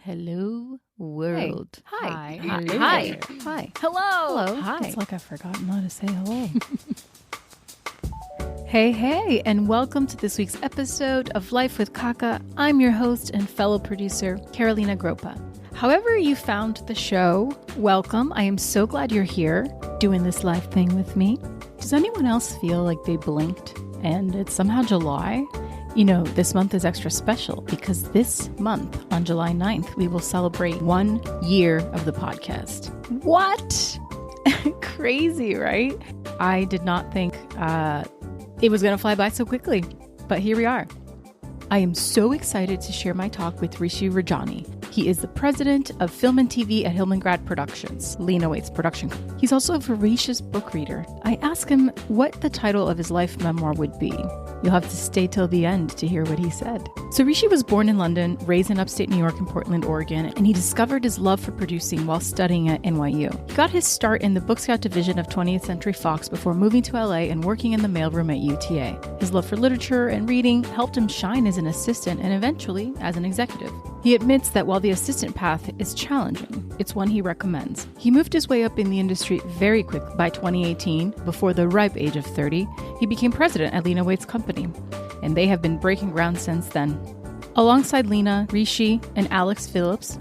Hello, world. Hi. Hi. Hello. Hi. Hi. Hello. Hi. It's like I've forgotten how to say hello. Hey, and welcome to this week's episode of Life with Kaka. I'm your host and fellow producer, Carolina Gropa. However you found the show, welcome. I am so glad you're here doing this live thing with me. Does anyone else feel like they blinked and it's somehow July? You know, this month is extra special because this month, on July 9th, we will celebrate 1 year of the podcast. What? Crazy, right? I did not think it was going to fly by so quickly, but here we are. I am so excited to share my talk with Rishi Rajani. He is the president of Film and TV at Hillmangrad Productions, Lena Waithe's production company. He's also a voracious book reader. I asked him what the title of his life memoir would be. You'll have to stay till the end to hear what he said. So Rishi was born in London, raised in upstate New York and Portland, Oregon, and he discovered his love for producing while studying at NYU. He got his start in the Book Scout division of 20th Century Fox before moving to LA and working in the mailroom at UTA. His love for literature and reading helped him shine as an assistant and eventually as an executive. He admits that while the assistant path is challenging, it's one he recommends. He moved his way up in the industry very quick. By 2018, before the ripe age of 30, he became president at Lena Waithe's company, and they have been breaking ground since then. Alongside Lena, Rishi, and Alex Phillips,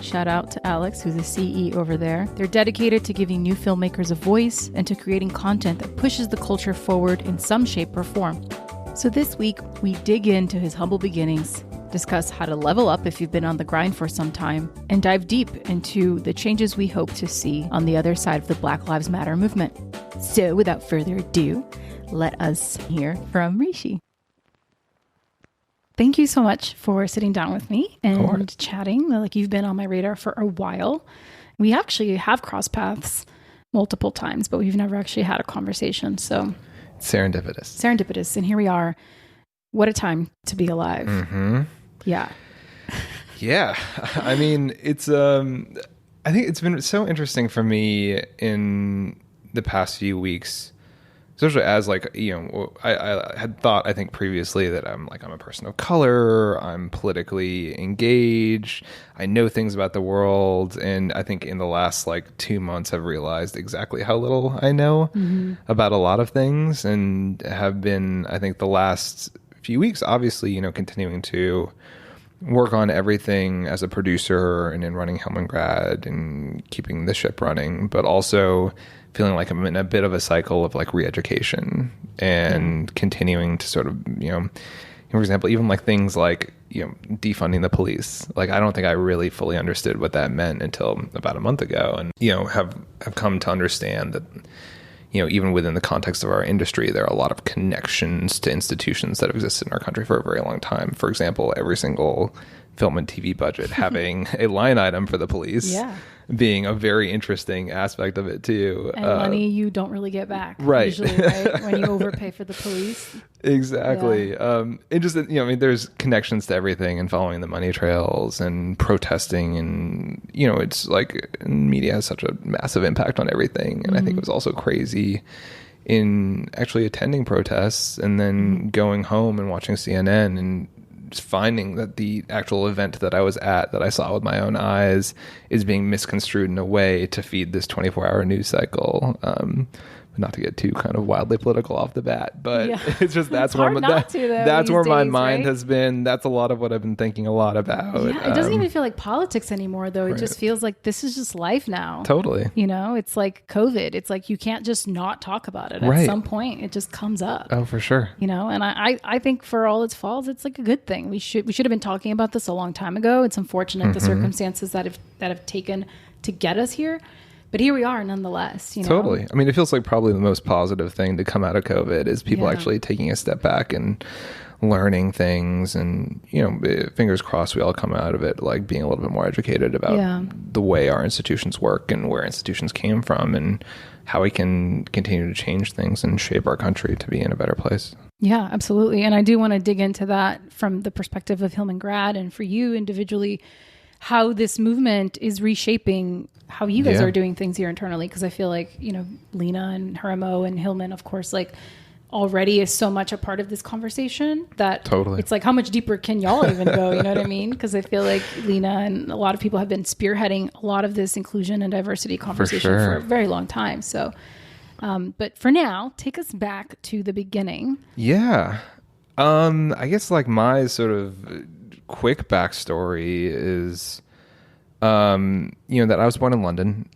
shout out to Alex, who's the CE over there, they're dedicated to giving new filmmakers a voice and to creating content that pushes the culture forward in some shape or form. So this week, we dig into his humble beginnings, discuss how to level up if you've been on the grind for some time, and dive deep into the changes we hope to see on the other side of the Black Lives Matter movement. So without further ado, let us hear from Rishi. Thank you so much for sitting down with me and chatting. Like, you've been on my radar for a while. We actually have crossed paths multiple times, but we've never actually had a conversation. So serendipitous. And here we are. What a time to be alive. Mm-hmm. Yeah. Yeah. I mean, it's, I think it's been so interesting for me in the past few weeks, especially as, like, you know, I had thought, I think previously, that I'm a person of color, I'm politically engaged, I know things about the world. And I think in the last 2 months I've realized exactly how little I know about a lot of things, and have been, I think, the last few weeks, obviously, you know, continuing to work on everything as a producer and in running Hillmangrad and keeping the ship running, but also feeling like I'm in a bit of a cycle of re-education and continuing to sort of, you know, for example, even things like, you know, defunding the police. I don't think I really fully understood what that meant until about a month ago, and, you know, have come to understand that, you know, even within the context of our industry, there are a lot of connections to institutions that have existed in our country for a very long time. For example, every single film and TV budget having a line item for the police being a very interesting aspect of it too. And money you don't really get back. Right. Usually, right? When you overpay for the police. Exactly. Yeah. And just, you know, I mean, there's connections to everything, and following the money trails and protesting, and, you know, it's media has such a massive impact on everything. And I think it was also crazy in actually attending protests and then going home and watching CNN and finding that the actual event that I was at, that I saw with my own eyes, is being misconstrued in a way to feed this 24-hour news cycle. Not to get too kind of wildly political off the bat, but it's just that's where my mind has been. That's a lot of what I've been thinking a lot about. Yeah, it doesn't even feel like politics anymore, though. It just feels like this is just life now. Totally. You know, it's like COVID. It's like you can't just not talk about it. At some point, it just comes up. Oh, for sure. You know, and I think for all its faults, it's a good thing. We should have been talking about this a long time ago. It's unfortunate the circumstances that have taken to get us here. But here we are nonetheless, you know? Totally. I mean, it feels like probably the most positive thing to come out of COVID is people actually taking a step back and learning things. And, you know, fingers crossed we all come out of it being a little bit more educated about the way our institutions work and where institutions came from and how we can continue to change things and shape our country to be in a better place. Yeah, absolutely. And I do want to dig into that from the perspective of Hillmangrad, and for you individually, how this movement is reshaping how you guys are doing things here internally. Because I feel like, you know, Lena and Hermo and Hillman, of course, already is so much a part of this conversation that Totally. it's like, how much deeper can y'all even go? You know what I mean? Because I feel like Lena and a lot of people have been spearheading a lot of this inclusion and diversity conversation for a very long time. So, but for now, take us back to the beginning. Yeah. I guess like my sort of quick backstory is, that I was born in London.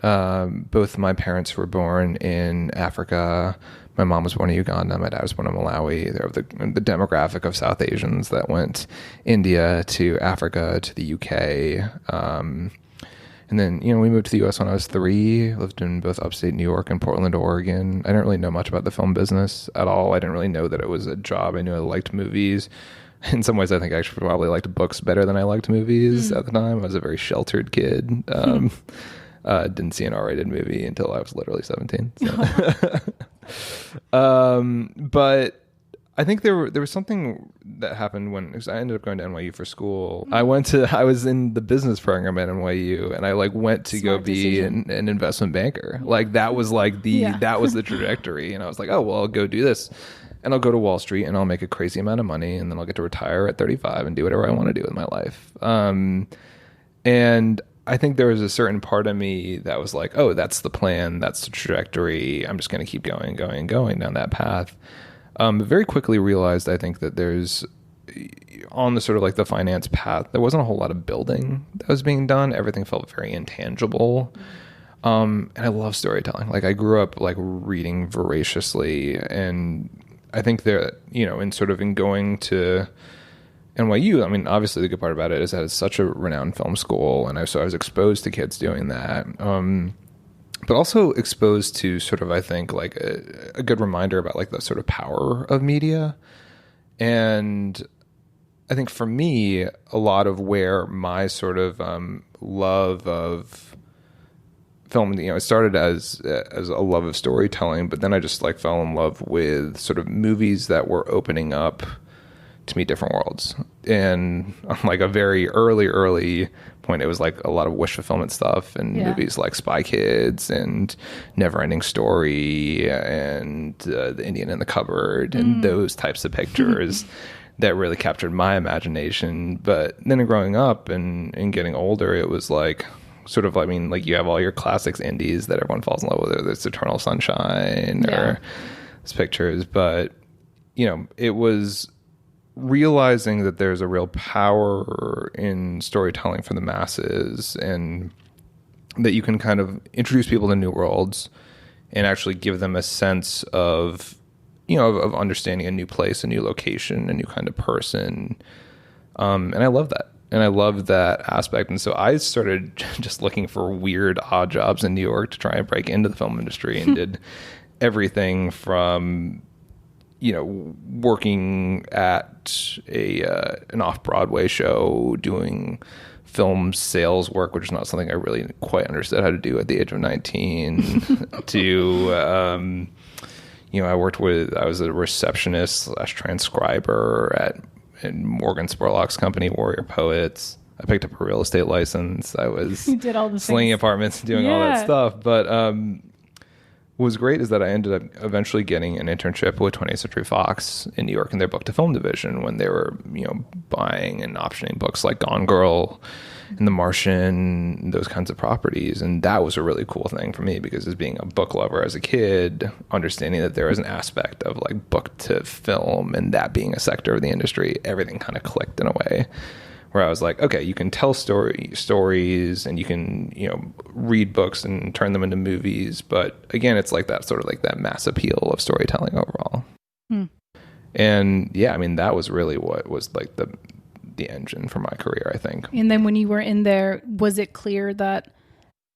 Both my parents were born in Africa. My mom was born in Uganda. My dad was born in Malawi. They're of the demographic of South Asians that went India to Africa to the UK. And then, we moved to the US when I was 3, lived in both upstate New York and Portland, Oregon. I didn't really know much about the film business at all. I didn't really know that it was a job. I knew I liked movies. In some ways, I think I actually probably liked books better than I liked movies at the time. I was a very sheltered kid. Didn't see an R-rated movie until I was literally 17. So. But I think there was something that happened because I ended up going to NYU for school. I was in the business program at NYU, and I went to go be an investment banker. That was that was the trajectory. And I was like, oh, well, I'll go do this. And I'll go to Wall Street and I'll make a crazy amount of money, and then I'll get to retire at 35 and do whatever I want to do with my life. And I think there was a certain part of me that was like, oh, that's the plan. That's the trajectory. I'm just going to keep going down that path. But very quickly realized, I think, that there's on the sort of the finance path, there wasn't a whole lot of building that was being done. Everything felt very intangible. And I love storytelling. I grew up reading voraciously, and I think that, in going to NYU, I mean, obviously the good part about it is that it's such a renowned film school. And so I was exposed to kids doing that. But also exposed to sort of, I think, a good reminder about the sort of power of media. And I think for me, a lot of where my sort of love of film, it started as a love of storytelling, but then I just fell in love with sort of movies that were opening up to me different worlds. And on a very early point, it was a lot of wish fulfillment stuff and movies like Spy Kids and Neverending Story and The Indian in the Cupboard and those types of pictures that really captured my imagination. But then growing up and getting older, it was sort of, you have all your classics indies that everyone falls in love with. There's Eternal Sunshine or those pictures. But, it was realizing that there's a real power in storytelling for the masses, and that you can kind of introduce people to new worlds and actually give them a sense of, of understanding a new place, a new location, a new kind of person. And I love that. And I love that aspect. And so I started just looking for weird, odd jobs in New York to try and break into the film industry, and did everything from, working at an off-Broadway show, doing film sales work, which is not something I really quite understood how to do at the age of 19, to, I was a receptionist / transcriber in Morgan Spurlock's company, Warrior Poets. I picked up a real estate license. I was did all the slinging apartments and doing all that stuff. But what was great is that I ended up eventually getting an internship with 20th Century Fox in New York in their book to film division, when they were, buying and optioning books like Gone Girl and The Martian, those kinds of properties. And that was a really cool thing for me, because as being a book lover as a kid, understanding that there was an aspect of book to film, and that being a sector of the industry, everything kind of clicked in a way where I was like, okay, you can tell stories and you can, read books and turn them into movies. But again, it's that sort of that mass appeal of storytelling overall. And yeah, I mean, that was really what was the engine for my career, I think. And then when you were in there, was it clear that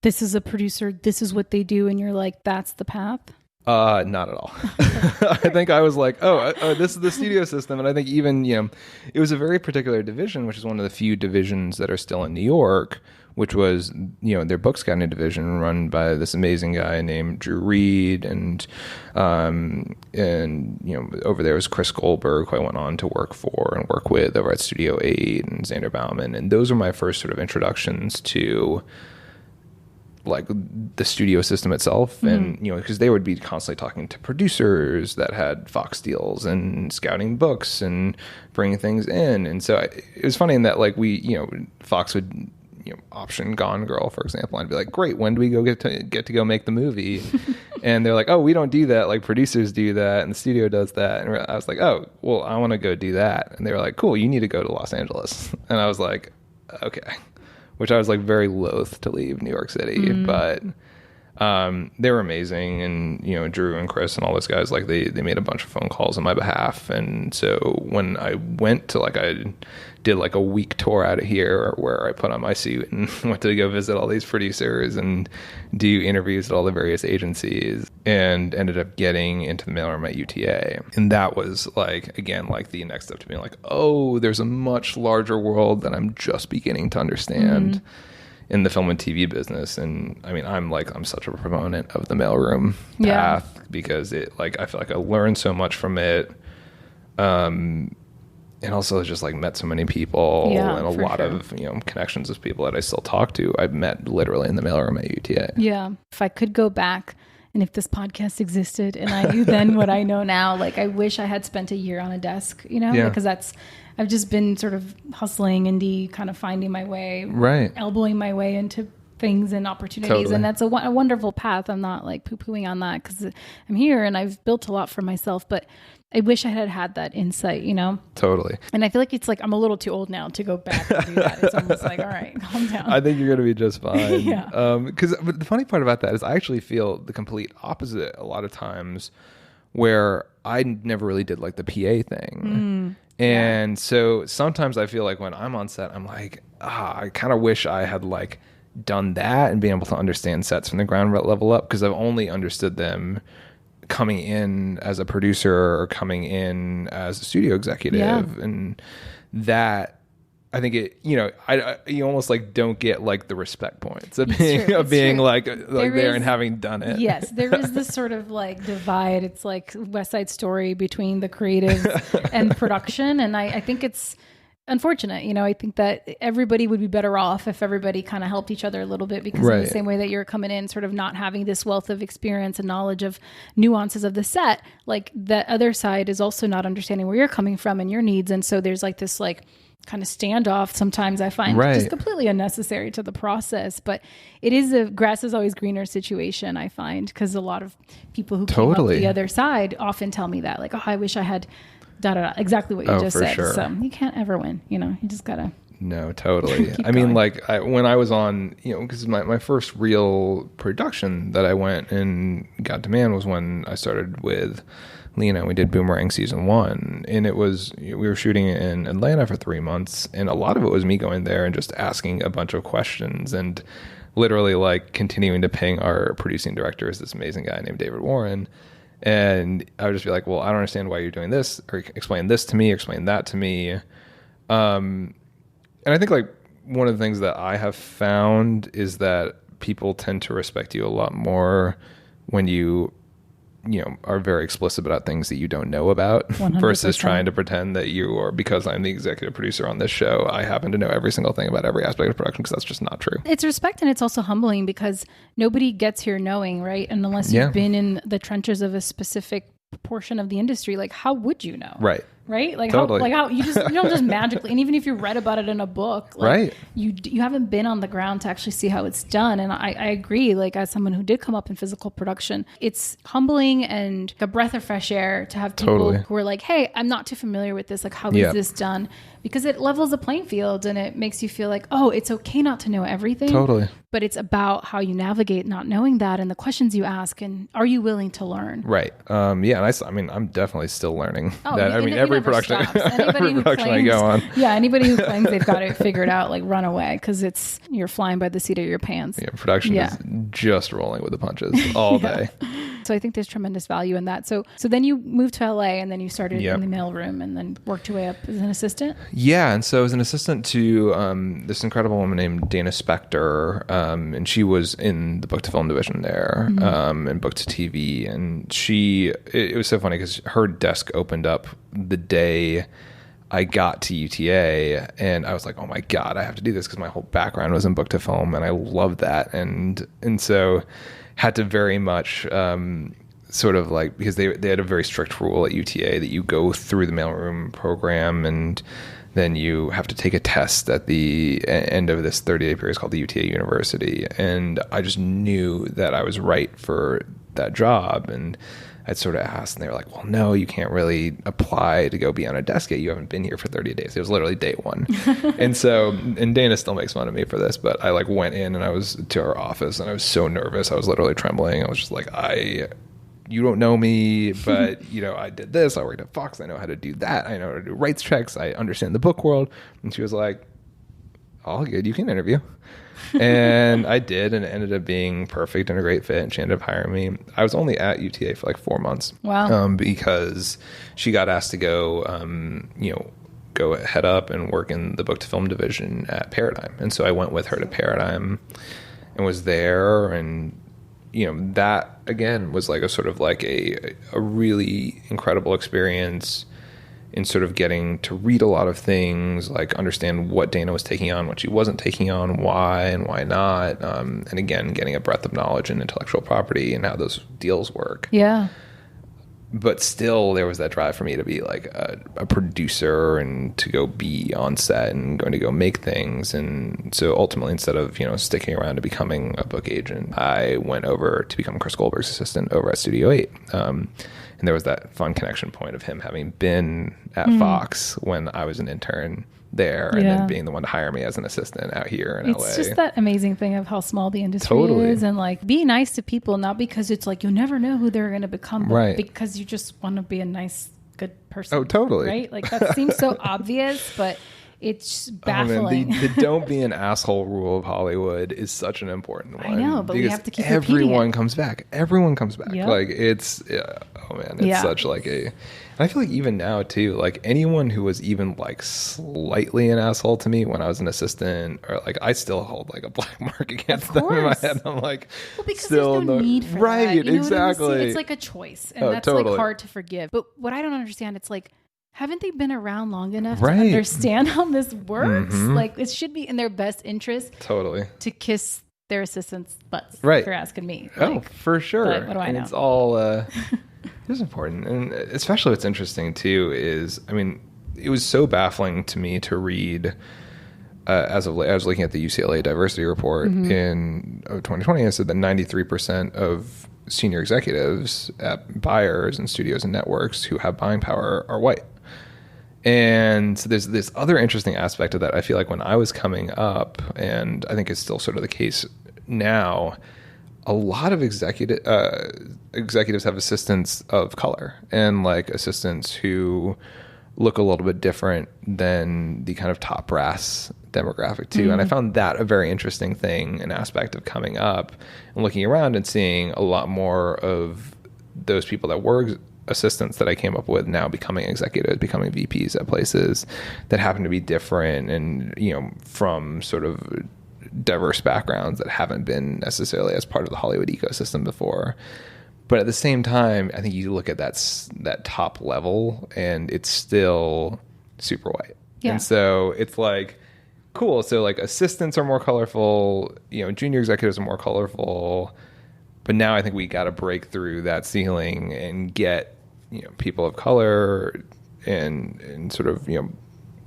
this is a producer, this is what they do, and you're like, that's the path? Not at all. I think I was like, oh, this is the studio system. And I think even, it was a very particular division, which is one of the few divisions that are still in New York, which was, their book scouting division, run by this amazing guy named Drew Reed. And over there was Chris Goldberg, who I went on to work for and work with over at Studio 8, and Xander Bauman. And those were my first sort of introductions to like the studio system itself. And, because they would be constantly talking to producers that had Fox deals and scouting books and bringing things in. And so it was funny in that, like, Fox would, option Gone Girl, for example, and I'd be like, great, when do we get to go make the movie? And they're like, oh, we don't do that. Like, producers do that and the studio does that. And I was like, oh, well, I want to go do that. And they were like, cool, you need to go to Los Angeles. And I was like, okay. Which I was like very loath to leave New York City, but they were amazing. And, Drew and Chris and all those guys, like they made a bunch of phone calls on my behalf. And so when I went to I did like a week tour out of here where I put on my suit and went to go visit all these producers and do interviews at all the various agencies, and ended up getting into the mailroom at UTA. And that was like, again, like the next step to being like, oh, there's a much larger world that I'm just beginning to understand in the film and TV business. And I mean, I'm such a proponent of the mailroom path because it, like, I feel like I learned so much from it. And also just like met so many people and a lot of, connections with people that I still talk to. I've met literally in the mailroom at UTA. Yeah. If I could go back and if this podcast existed and I knew then what I know now, like I wish I had spent a year on a desk, because I've just been sort of hustling indie, kind of finding my way, elbowing my way into things and opportunities. Totally. And that's a wonderful path. I'm not like poo-pooing on that because I'm here and I've built a lot for myself, but I wish I had that insight, Totally. And I feel like it's like I'm a little too old now to go back and do that. It's almost like, all right, calm down. I think you're going to be just fine. Yeah. But the funny part about that is I actually feel the complete opposite a lot of times, where I never really did like the PA thing. And so sometimes I feel like when I'm on set, I'm like, I kind of wish I had like done that and being able to understand sets from the ground level up, because I've only understood them coming in as a producer or coming in as a studio executive. And that, I think it, you almost like don't get like the respect points of being like there and having done it. Yes. There is this sort of like divide. It's like West Side Story between the creative and production. And I think it's unfortunate. I think that everybody would be better off if everybody kind of helped each other a little bit, because in the same way that you're coming in sort of not having this wealth of experience and knowledge of nuances of the set, like the other side is also not understanding where you're coming from and your needs. And so there's like this like kind of standoff sometimes I find just completely unnecessary to the process. But it is a grass is always greener situation, I find, because a lot of people who came up the other side often tell me that, like, oh, I wish I had exactly what you just said. Sure. So you can't ever win, you just gotta. No, totally. I mean, like when I was on, because my first real production that I went and got demand was when I started with Lena and we did Boomerang season 1. And it was, we were shooting in Atlanta for 3 months. And a lot of it was me going there and just asking a bunch of questions and literally like continuing to ping our producing director, is this amazing guy named David Warren. And I would just be like, well, I don't understand why you're doing this, or explain this to me, or explain that to me. And I think like one of the things that I have found is that people tend to respect you a lot more when you are very explicit about things that you don't know about 100%. Versus trying to pretend that you are, because I'm the executive producer on this show, I happen to know every single thing about every aspect of production, because that's just not true. It's respect, and it's also humbling because nobody gets here knowing, right? And unless you've been in the trenches of a specific portion of the industry, like how would you know? Right. Like totally. how you don't just magically, and even if you read about it in a book, like you haven't been on the ground to actually see how it's done. And I agree, like as someone who did come up in physical production, it's humbling and a breath of fresh air to have people who are like, hey, I'm not too familiar with this, like how is this done? Because it levels the playing field and it makes you feel like, oh, it's okay not to know everything. Totally. But it's about how you navigate not knowing that and the questions you ask, and are you willing to learn? Right. And I mean, I'm definitely still learning that. I mean, every production, every production I go on. Yeah. Anybody who claims they've got it figured out, like run away, because you're flying by the seat of your pants. Yeah. Production is just rolling with the punches all day. So I think there's tremendous value in that. So then you moved to LA and then you started in the mailroom and then worked your way up as an assistant? Yeah. And so I was an assistant to this incredible woman named Dana Spector. And she was in the book to film division there, and book to TV. And it was so funny because her desk opened up the day I got to UTA and I was like, oh my God, I have to do this, because my whole background was in book to film and I love that. And so had to very much sort of like, because they had a very strict rule at UTA that you go through the mailroom program and then you have to take a test at the end of this 30-day period called the UTA University. And I just knew that I was right for that job. And I'd sort of asked, and they were like, well, no, you can't really apply to go be on a desk yet. You haven't been here for 30 days. It was literally day one. And Dana still makes fun of me for this, but I like went in and I was to our office and I was so nervous. I was literally trembling. I was just like, you don't know me, but I did this. I worked at Fox. I know how to do that. I know how to do rights checks. I understand the book world. And she was like, all good. You can interview. And I did, and it ended up being perfect and a great fit, and she ended up hiring me. I was only at UTA for like 4 months. Wow. Because she got asked to go, go head up and work in the book to film division at Paradigm. And so I went with her to Paradigm and was there, and that again was like a sort of like a really incredible experience in sort of getting to read a lot of things, like understand what Dana was taking on, what she wasn't taking on, why and why not. And again, getting a breadth of knowledge in intellectual property and how those deals work. Yeah. But still, there was that drive for me to be like a producer and to go be on set and going to go make things. And so ultimately, instead of, sticking around to becoming a book agent, I went over to become Chris Goldberg's assistant over at Studio 8. And there was that fun connection point of him having been at Fox when I was an intern there, and then being the one to hire me as an assistant out here in LA. It's just that amazing thing of how small the industry is, and like be nice to people, not because it's like you'll never know who they're going to become, but because you just want to be a nice, good person. Oh, totally. Right? Like that seems so obvious, but it's baffling. The don't be an asshole rule of Hollywood is such an important one. I know, but we have to keep everyone comes back. Everyone comes back. Yep. Like it's such like a. And I feel like even now too, like anyone who was even like slightly an asshole to me when I was an assistant, or like I still hold like a black mark against them in my head. I'm like, well, because still there's no need for that. Exactly. It's like a choice, and that's like hard to forgive. But what I don't understand, it's like, haven't they been around long enough to understand how this works? Like it should be in their best interest to kiss their assistants' butts. Right. If you're asking me. Like, for sure. But what do I know? It's all it's important. And especially what's interesting too is, I mean, it was so baffling to me to read as of late. I was looking at the UCLA diversity report in 2020, and it said that 93% of senior executives at buyers and studios and networks who have buying power are white. And so there's this other interesting aspect of that. I feel like when I was coming up, and I think it's still sort of the case now, a lot of executives have assistants of color, and like assistants who look a little bit different than the kind of top brass demographic too. And I found that a very interesting thing, an aspect of coming up and looking around and seeing a lot more of those people that were assistants that I came up with now becoming executives, becoming VPs at places that happen to be different and, from sort of diverse backgrounds that haven't been necessarily as part of the Hollywood ecosystem before. But at the same time, I think you look at that top level and it's still super white. Yeah. And so it's like, cool. So like assistants are more colorful, junior executives are more colorful. But now I think we got to break through that ceiling and get, people of color and sort of,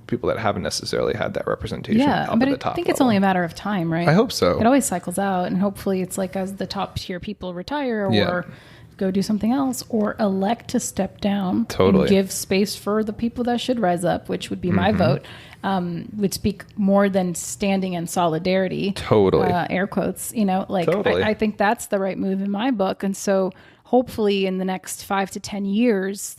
people that haven't necessarily had that representation up at the top. I think it's only a matter of time, right? I hope so. It always cycles out, and hopefully it's like as the top tier people retire or go do something else or elect to step down and give space for the people that should rise up, which would be my vote, would speak more than standing in solidarity. Air quotes, I think that's the right move in my book. And so hopefully in the next 5 to 10 years,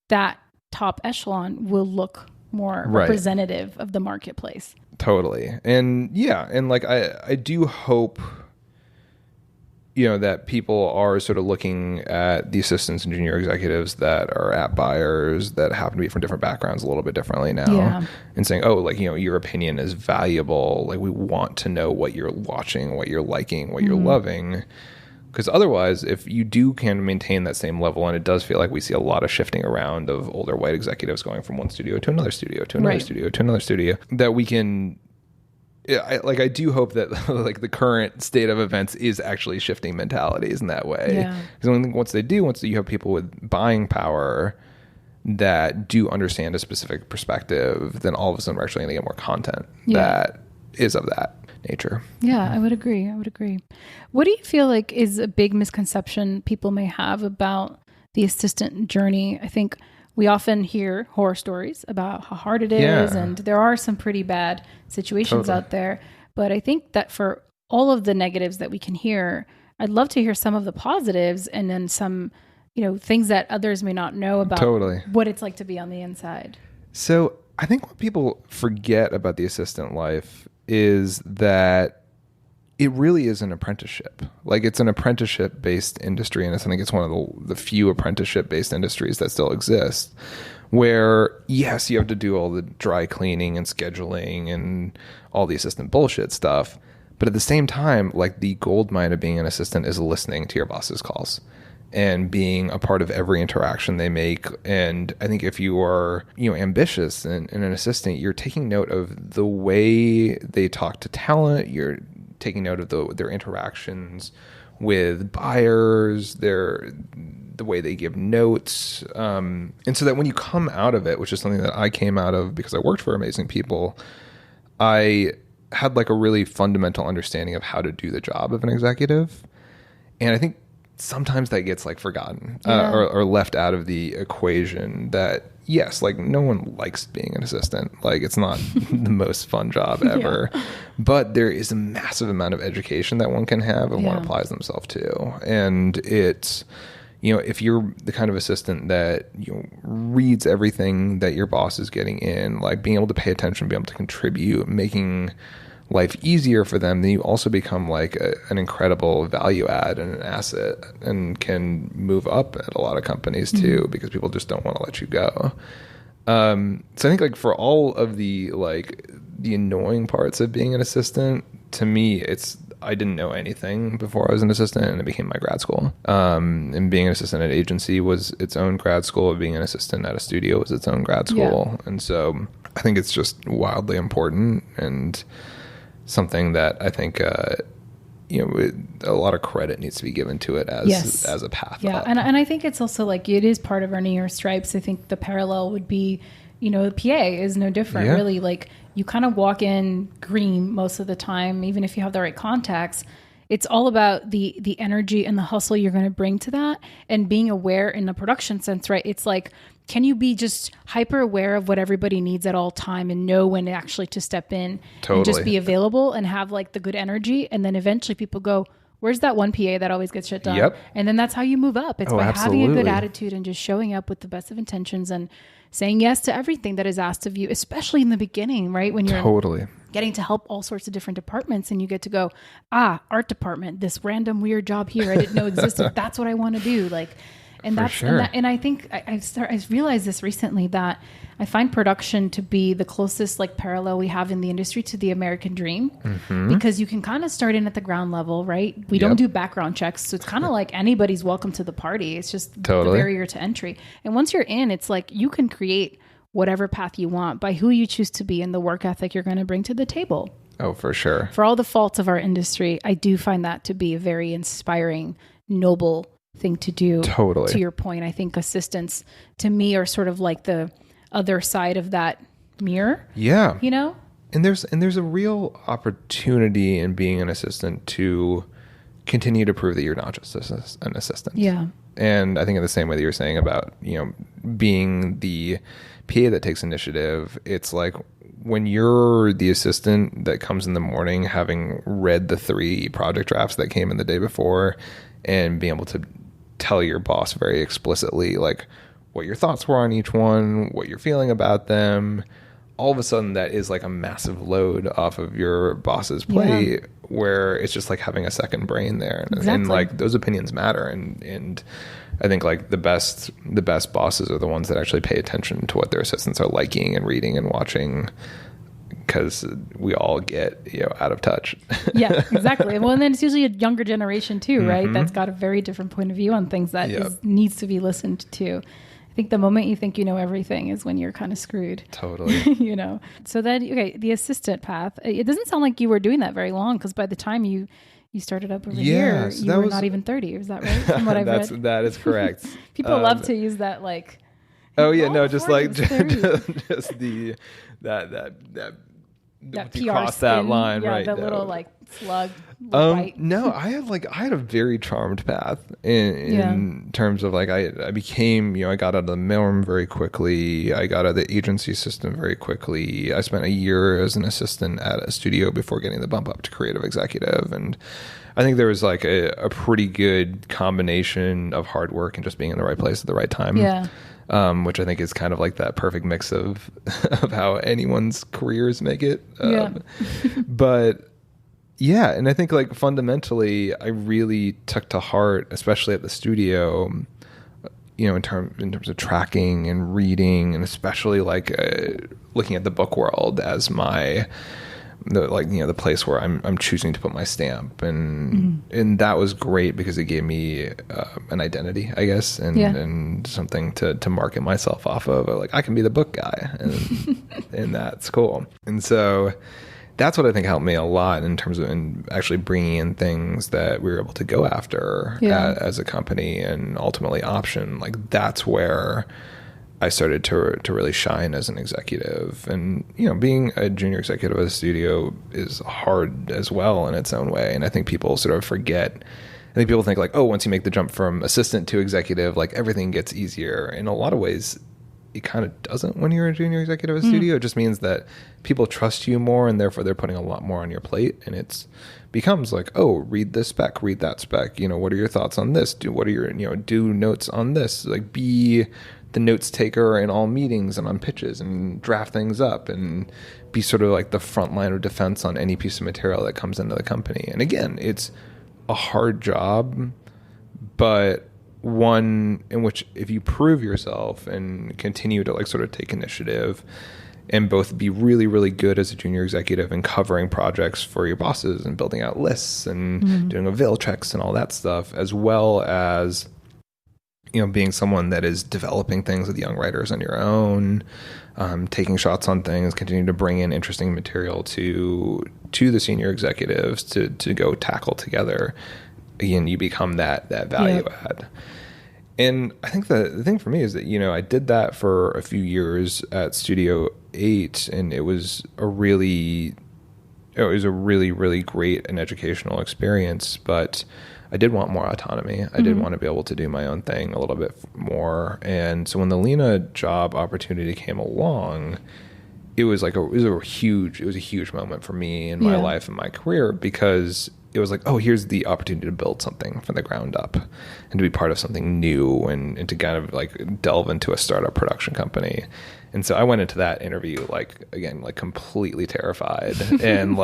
that top echelon will look more representative of the marketplace. Totally. And and like I do hope that people are sort of looking at the assistants and junior executives that are at buyers that happen to be from different backgrounds a little bit differently now and saying, oh, like, your opinion is valuable. Like, we want to know what you're watching, what you're liking, what you're loving. Because otherwise, if you do can maintain that same level, and it does feel like we see a lot of shifting around of older white executives going from one studio to another studio to another studio to another studio, that we can, I do hope that like the current state of events is actually shifting mentalities in that way. Because once you have people with buying power that do understand a specific perspective, then all of a sudden we're actually going to get more content that is of that nature. Yeah, I would agree. What do you feel like is a big misconception people may have about the assistant journey? I think we often hear horror stories about how hard it is, and there are some pretty bad situations out there. But I think that for all of the negatives that we can hear, I'd love to hear some of the positives, and then some, things that others may not know about what it's like to be on the inside. So I think what people forget about the assistant life is that it really is an apprenticeship. Like, it's an apprenticeship-based industry, and I think it's one of the few apprenticeship-based industries that still exist, where, yes, you have to do all the dry cleaning and scheduling and all the assistant bullshit stuff, but at the same time, like, the gold mine of being an assistant is listening to your boss's calls and being a part of every interaction they make. And I think if you are, ambitious and an assistant, you're taking note of the way they talk to talent. You're taking note of their interactions with buyers, the way they give notes. And so that when you come out of it, which is something that I came out of because I worked for amazing people, I had like a really fundamental understanding of how to do the job of an executive. And I think sometimes that gets like forgotten or left out of the equation, that yes, like no one likes being an assistant. Like, it's not the most fun job ever, but there is a massive amount of education that one can have and one applies themselves to. And it's, if you're the kind of assistant that, reads everything that your boss is getting in, like being able to pay attention, be able to contribute, making life easier for them, then you also become like an incredible value add and an asset, and can move up at a lot of companies too, because people just don't want to let you go. So I think like for all of the annoying parts of being an assistant, to me, I didn't know anything before I was an assistant, and it became my grad school. And being an assistant at an agency was its own grad school. Being an assistant at a studio was its own grad school. And so I think it's just wildly important, and something that I think, a lot of credit needs to be given to it as a path up. And I think it's also like, it is part of earning your stripes. I think the parallel would be, the PA is no different, really. Like, you kind of walk in green most of the time, even if you have the right contacts. It's all about the energy and the hustle you're going to bring to that, and being aware in the production sense, right? It's like, can you be just hyper aware of what everybody needs at all time and know when actually to step in and just be available and have like the good energy? And then eventually people go, where's that one PA that always gets shit done? And then that's how you move up. It's by having a good attitude and just showing up with the best of intentions and saying yes to everything that is asked of you, especially in the beginning, right? When you're getting to help all sorts of different departments, and you get to go, art department, this random weird job here I didn't know existed. That's what I want to do. Like, and that's, and I think I realized this recently, that I find production to be the closest like parallel we have in the industry to the American dream, because you can kind of start in at the ground level, right? We don't do background checks. So it's kind of like anybody's welcome to the party. It's just the barrier to entry. And once you're in, it's like you can create whatever path you want by who you choose to be and the work ethic you're going to bring to the table. Oh, for sure. For all the faults of our industry, I do find that to be a very inspiring, noble thing to do. To your point, I think assistants to me are sort of like the other side of that mirror. And there's a real opportunity in being an assistant to continue to prove that you're not just an assistant. And I think in the same way that you're saying about, being the PA that takes initiative, it's like when you're the assistant that comes in the morning having read the 3 project drafts that came in the day before, and being able to tell your boss very explicitly like what your thoughts were on each one, what you're feeling about them, all of a sudden that is like a massive load off of your boss's plate, where it's just like having a second brain there. And like those opinions matter. And I think like the best bosses are the ones that actually pay attention to what their assistants are liking and reading and watching, because we all get, out of touch. Yeah, exactly. Well, and then it's usually a younger generation too, right? That's got a very different point of view on things that needs to be listened to. I think the moment you think you know everything is when you're kind of screwed. Totally. So then, okay, the assistant path, it doesn't sound like you were doing that very long, because by the time you started up over here, so you were not even 30. Is that right? From what I've read. That is correct. People love to use that, like, oh yeah, no, just like just that you PR cross spin, that line, right? The little like slug. Bite. No, I had a very charmed path in terms of like I became, I got out of the mailroom very quickly. I got out of the agency system very quickly. I spent a year as an assistant at a studio before getting the bump up to creative executive, and I think there was like a pretty good combination of hard work and just being in the right place at the right time. Yeah. Which I think is kind of like that perfect mix of how anyone's careers make it. But yeah, and I think like fundamentally, I really took to heart, especially at the studio, in terms of tracking and reading, and especially like looking at the book world as the place where I'm choosing to put my stamp, and that was great because it gave me an identity, I guess, and something to market myself off of. Like, I can be the book guy, and that's cool. And so that's what I think helped me a lot in terms of actually bringing in things that we were able to go after as a company, and ultimately Option. Like, that's where I started to really shine as an executive. And, being a junior executive at a studio is hard as well in its own way. And I think people sort of forget. I think people think like, oh, once you make the jump from assistant to executive, like everything gets easier. In a lot of ways, it kind of doesn't when you're a junior executive at a studio. It just means that people trust you more, and therefore they're putting a lot more on your plate. And it's becomes like, oh, read this spec, read that spec. What are your thoughts on this? What are your, do notes on this? Like, be the notes taker in all meetings and on pitches, and draft things up, and be sort of like the front line of defense on any piece of material that comes into the company. And again, it's a hard job, but one in which if you prove yourself and continue to like sort of take initiative and both be really, really good as a junior executive and covering projects for your bosses and building out lists and doing avail checks and all that stuff, as well as being someone that is developing things with young writers on your own, taking shots on things, continuing to bring in interesting material to the senior executives to go tackle together. Again, you become that value add. And I think the thing for me is that, I did that for a few years at Studio 8, and it was a really, really great and educational experience, but I did want more autonomy. I did want to be able to do my own thing a little bit more. And so when the Lena job opportunity came along, it was a huge moment for me in my life and my career, because it was like, oh, here's the opportunity to build something from the ground up and to be part of something new, and to kind of like delve into a startup production company. And so I went into that interview, like completely terrified. And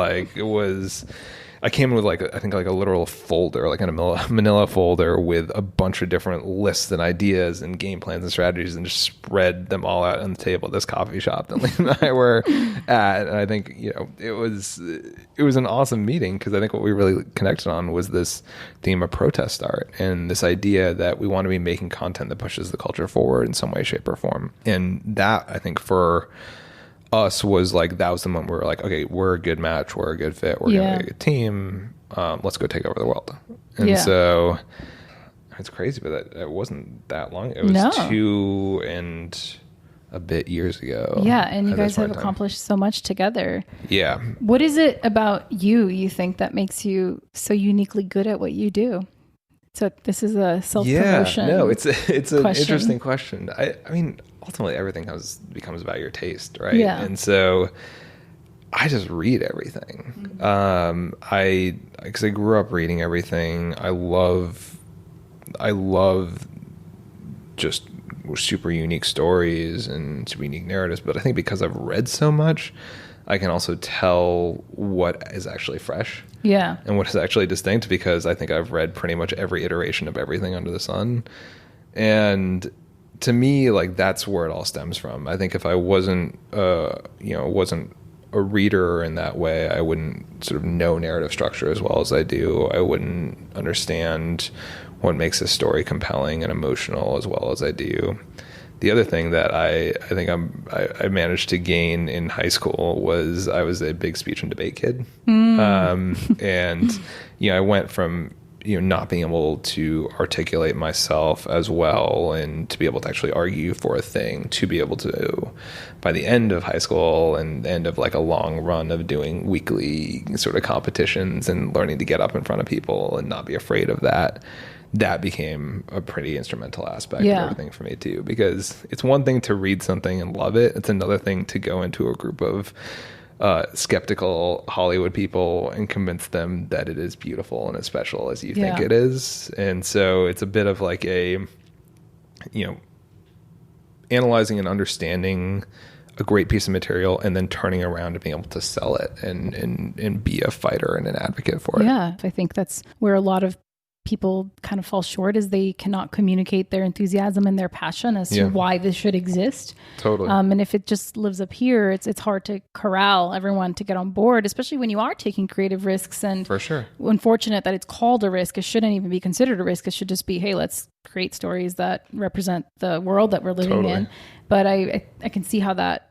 I came in with I think a literal folder, like in a manila folder with a bunch of different lists and ideas and game plans and strategies, and just spread them all out on the table at this coffee shop that Lena and I were at. And I think, it was an awesome meeting, because I think what we really connected on was this theme of protest art and this idea that we want to be making content that pushes the culture forward in some way, shape, or form. And that, I think, for us was that was the moment where we were like, okay, we're a good match, we're a good fit, we're gonna be a good team, let's go take over the world. And so it's crazy, but it wasn't that long. It was 2 and a bit years ago. And you guys have accomplished so much together. What is it about you think that makes you so uniquely good at what you do? So this is a self-promotion. It's an interesting question. I mean, ultimately everything becomes about your taste, right? And so I just read everything. Because I grew up reading everything. I love just super unique stories and super unique narratives. But I think because I've read so much, I can also tell what is actually fresh. And what is actually distinct, because I think I've read pretty much every iteration of everything under the sun. And to me, that's where it all stems from. I think if I wasn't a reader in that way. I wouldn't sort of know narrative structure as well as I do. I wouldn't understand what makes a story compelling and emotional as well as I do. The other thing that I think I managed to gain in high school was I was a big speech and debate kid. And, I went from, not being able to articulate myself as well and to be able to actually argue for a thing, to be able to, by the end of high school and end of like a long run of doing weekly sort of competitions and learning to get up in front of people and not be afraid of that became a pretty instrumental aspect of everything for me too, because it's one thing to read something and love it. It's another thing to go into a group of skeptical Hollywood people and convince them that it is beautiful and as special as you think it is. And so it's a bit of like a, analyzing and understanding a great piece of material and then turning around and being able to sell it and be a fighter and an advocate for it. Yeah, I think that's where a lot of people kind of fall short, is they cannot communicate their enthusiasm and their passion as to why this should exist. Totally. And if it just lives up here, it's hard to corral everyone to get on board, especially when you are taking creative risks. And for sure, unfortunate that it's called a risk. It shouldn't even be considered a risk. It should just be, hey, let's create stories that represent the world that we're living in. But I can see how that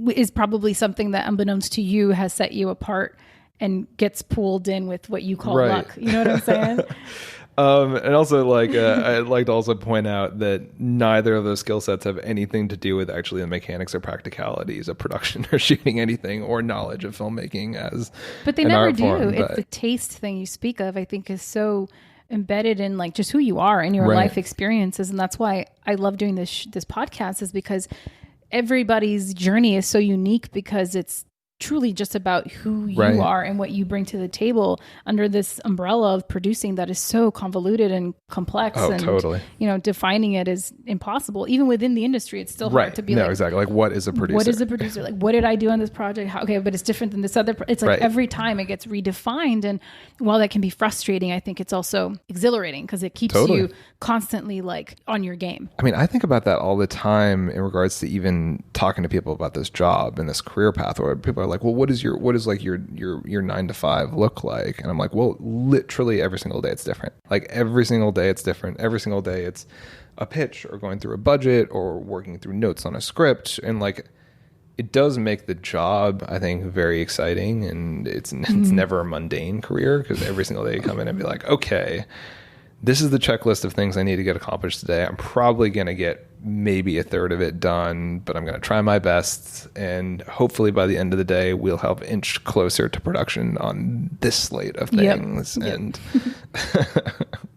is probably something that, unbeknownst to you, has set you apart and gets pulled in with what you call luck. You know what I'm saying? And also, I'd like to also point out that neither of those skill sets have anything to do with actually the mechanics or practicalities of production or shooting anything or knowledge of filmmaking as But they never do. It's the taste thing you speak of, I think, is so embedded in like just who you are and your life experiences. And that's why I love doing this podcast, is because everybody's journey is so unique, because it's truly just about who you are and what you bring to the table under this umbrella of producing that is so convoluted and complex. Defining it is impossible. Even within the industry, it's still hard to be exactly. Like, what is a producer? What is a producer? Like, what did I do on this project? But it's different than this other. It's like every time it gets redefined. And while that can be frustrating, I think it's also exhilarating, because it keeps you constantly like on your game. I mean, I think about that all the time in regards to even talking to people about this job and this career path, where people are like, well, what is your 9 to 5 look like? And I'm like, well, literally every single day it's different. Like every single day it's different. Every single day it's a pitch or going through a budget or working through notes on a script. And like, it does make the job, I think, very exciting. And it's never a mundane career, because every single day you come in and be like, okay, this is the checklist of things I need to get accomplished today. I'm probably going to get maybe a third of it done, but I'm going to try my best. And hopefully by the end of the day, we'll have inched closer to production on this slate of things. And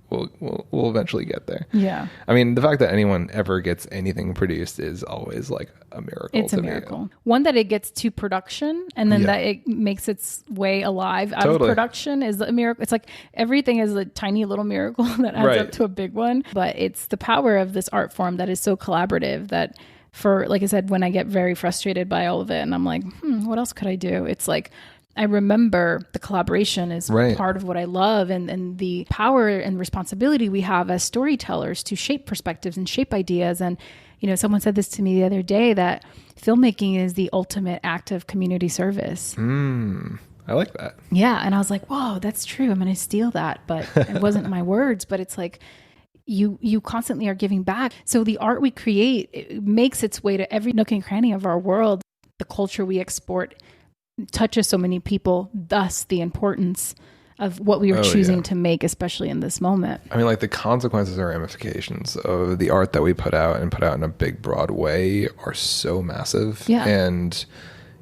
we'll eventually get there. Yeah. I mean, the fact that anyone ever gets anything produced is always like a miracle. It's a miracle. One, that it gets to production, and then that it makes its way alive out of production is a miracle. It's like everything is a tiny little miracle that adds up to a big one. But it's the power of this art form that is so collaborative that, for, like I said, when I get very frustrated by all of it and I'm like, what else could I do? It's like, I remember the collaboration is part of what I love, and the power and responsibility we have as storytellers to shape perspectives and shape ideas. And, someone said this to me the other day, that filmmaking is the ultimate act of community service. I like that. Yeah. And I was like, whoa, that's true. I'm going to steal that. But it wasn't my words, but it's like, you constantly are giving back. So the art we create, it makes its way to every nook and cranny of our world. The culture we export touches so many people, thus the importance of what we are choosing to make, especially in this moment. I mean, like, the consequences and ramifications of the art that we put out in a big, broad way are so massive. Yeah. And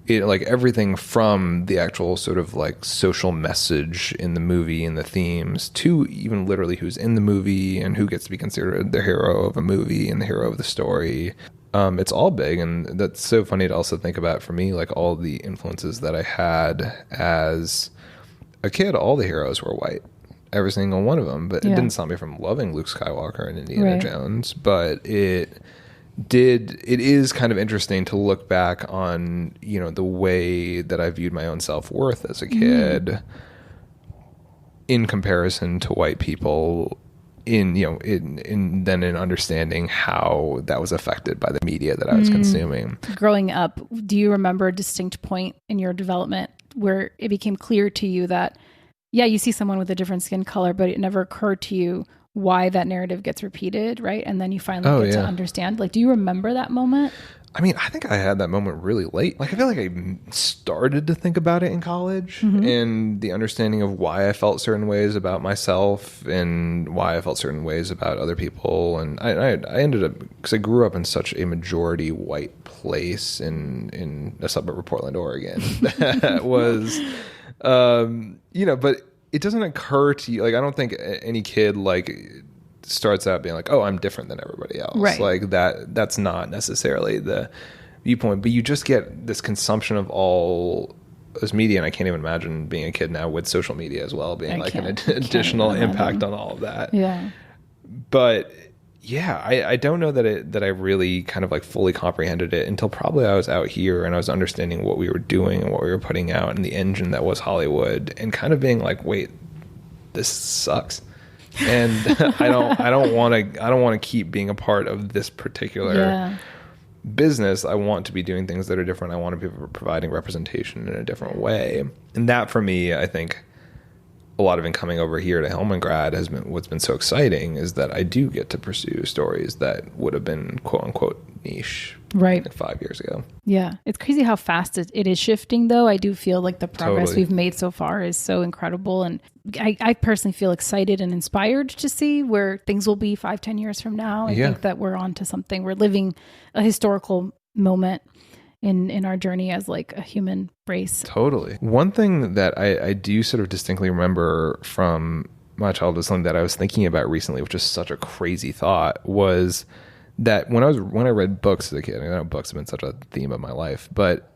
it, like, everything from the actual sort of like social message in the movie and the themes, to even literally who's in the movie and who gets to be considered the hero of a movie and the hero of the story. It's all big, and that's so funny to also think about for me, like all the influences that I had as a kid. All the heroes were white, every single one of them, but it didn't stop me from loving Luke Skywalker and Indiana Jones. But it is kind of interesting to look back on, the way that I viewed my own self-worth as a kid in comparison to white people in understanding how that was affected by the media that I was consuming. Growing up, do you remember a distinct point in your development where it became clear to you that, yeah, you see someone with a different skin color, but it never occurred to you why that narrative gets repeated, right? And then you finally get to understand. Like, do you remember that moment? I mean, I think I had that moment really late. Like, I feel like I started to think about it in college, and the understanding of why I felt certain ways about myself and why I felt certain ways about other people. And I ended up, because I grew up in such a majority white place in a suburb of Portland, Oregon, that was, but it doesn't occur to you. Like, I don't think any kid starts out being like, oh, I'm different than everybody else. Right. Like that's not necessarily the viewpoint, but you just get this consumption of all this media. And I can't even imagine being a kid now with social media as well, being an additional impact on all of that. Yeah. But yeah, I don't know that I really kind of fully comprehended it until probably I was out here and I was understanding what we were doing and what we were putting out and the engine that was Hollywood, and kind of being like, wait, this sucks. And I don't want to keep being a part of this particular business. I want to be doing things that are different. I want to be providing representation in a different way. And that, for me, I think a lot of it coming over here to Hillman Grad has been what's been so exciting, is that I do get to pursue stories that would have been quote unquote niche right 5 years ago. Yeah. It's crazy how fast it is shifting, though. I do feel like the progress we've made so far is so incredible. And I personally feel excited and inspired to see where things will be 5-10 years from now. I think that we're on to something. We're living a historical moment in our journey as a human race. Totally. One thing that I do sort of distinctly remember from my childhood, something that I was thinking about recently, which is such a crazy thought, was that when I read books as a kid, I know books have been such a theme of my life, but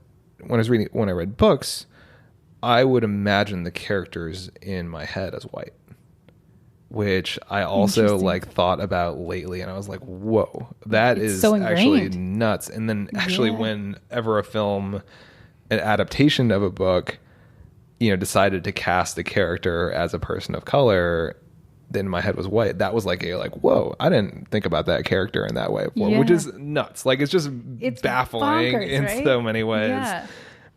when I read books, I would imagine the characters in my head as white, which I also thought about lately, and I was like, whoa, that is so actually nuts. And then actually whenever a film, an adaptation of a book, decided to cast a character as a person of color, then my head was white. That was whoa, I didn't think about that character in that way before, which is nuts. It's baffling bonkers, in so many ways. Yeah.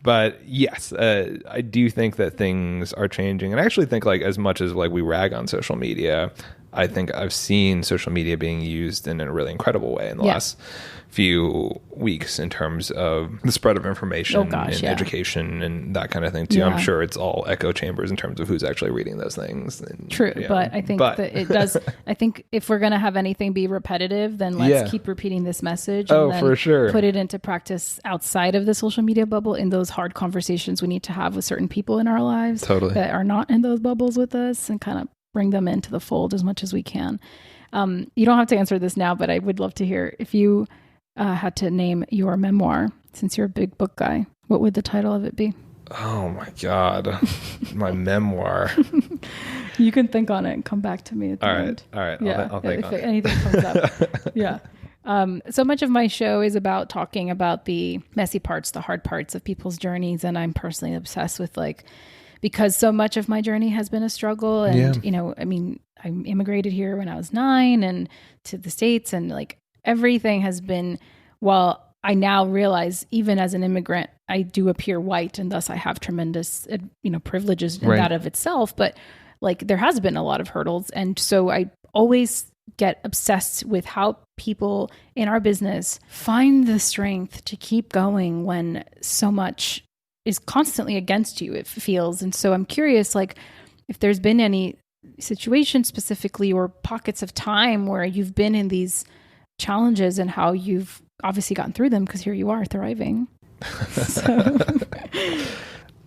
But yes, I do think that things are changing. And I actually think as much as we rag on social media, I think I've seen social media being used in a really incredible way in the last few weeks in terms of the spread of information and education and that kind of thing too. I'm sure it's all echo chambers in terms of who's actually reading those things. And, true. But I think that it does. I think if we're going to have anything be repetitive, then let's keep repeating this message. And then for sure. Put it into practice outside of the social media bubble in those hard conversations we need to have with certain people in our lives that are not in those bubbles with us, and kind of bring them into the fold as much as we can. You don't have to answer this now, but I would love to hear if you had to name your memoir, since you're a big book guy, what would the title of it be? Oh my God. My memoir. You can think on it and come back to me at the end. All right. Yeah. I'll think on it. If anything comes up. Yeah. So much of my show is about talking about the messy parts, the hard parts of people's journeys. And I'm personally obsessed with because so much of my journey has been a struggle. And, I immigrated here when I was 9 and to the States, and everything has been, well, I now realize even as an immigrant, I do appear white, and thus I have tremendous, privileges in that of itself. But there has been a lot of hurdles. And so I always get obsessed with how people in our business find the strength to keep going when so much is constantly against you, it feels. And so I'm curious, if there's been any situation specifically or pockets of time where you've been in these challenges and how you've obviously gotten through them, because here you are thriving.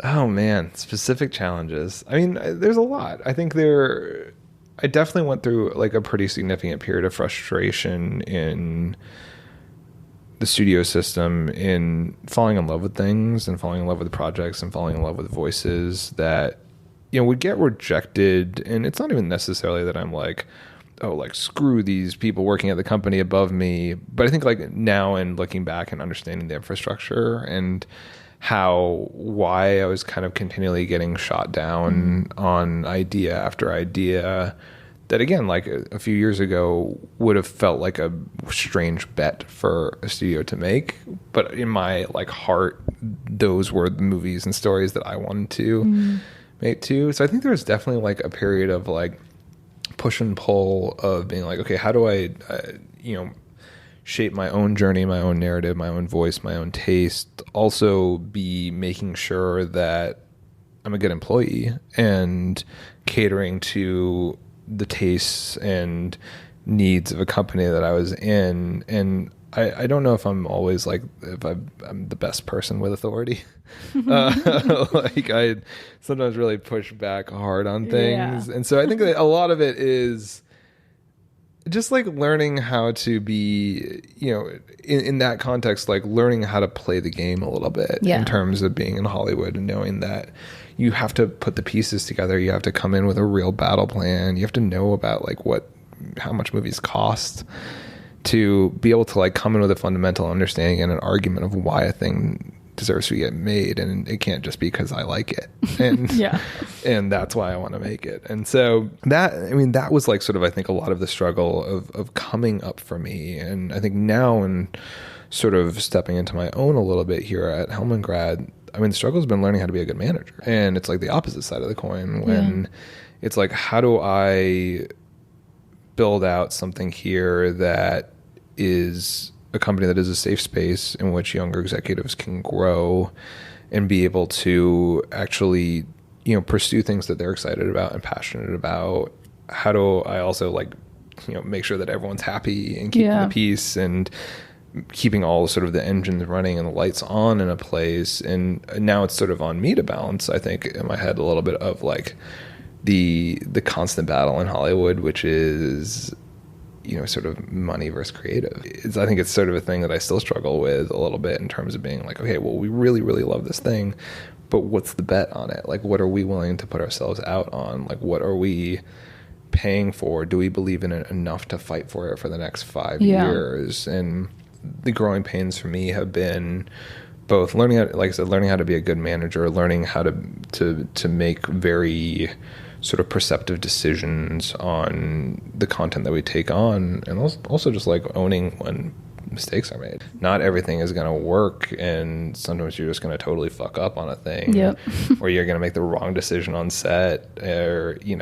Oh man, specific challenges. I mean, there's a lot. I think I definitely went through a pretty significant period of frustration in the studio system, in falling in love with things and falling in love with projects and falling in love with voices that, would get rejected. And it's not even necessarily that I'm screw these people working at the company above me. But I think now, and looking back and understanding the infrastructure and why I was kind of continually getting shot down on idea after idea, that again, like a few years ago would have felt like a strange bet for a studio to make. But in my like heart, those were the movies and stories that I wanted to make too. So I think there was definitely like a period of like push and pull of being like, okay, how do I, shape my own journey, my own narrative, my own voice, my own taste, also be making sure that I'm a good employee and catering to the tastes and needs of a company that I was in. And I don't know if I'm always like, if I'm the best person with authority. Like I sometimes really push back hard on things. Yeah. And so I think that a lot of it is just like learning how to be, in that context, like learning how to play the game a little bit in terms of being in Hollywood and knowing that you have to put the pieces together. You have to come in with a real battle plan. You have to know about like how much movies cost to be able to like come in with a fundamental understanding and an argument of why a thing deserves to get made, and it can't just be because I like it and and that's why I want to make it. And so that was like sort of I think a lot of the struggle of coming up for me. And I think now, and sort of stepping into my own a little bit here at Helmandgrad, I mean the struggle has been learning how to be a good manager. And it's like the opposite side of the coin when it's like, how do I build out something here that is a company that is a safe space in which younger executives can grow and be able to actually, pursue things that they're excited about and passionate about. How do I also like, make sure that everyone's happy and keeping the peace and keeping all sort of the engines running and the lights on in a place. And now it's sort of on me to balance, I think, in my head a little bit of like the constant battle in Hollywood, which is, sort of money versus creative. I think it's sort of a thing that I still struggle with a little bit in terms of being like, okay, well, we really, really love this thing, but what's the bet on it? Like, what are we willing to put ourselves out on? Like, what are we paying for? Do we believe in it enough to fight for it for the next 5 years? And the growing pains for me have been both learning how, like I said, learning how to be a good manager, learning how to make very sort of perceptive decisions on the content that we take on, and also just like owning when mistakes are made. Not everything is going to work, and sometimes you're just going to totally fuck up on a thing, or you're going to make the wrong decision on set, or you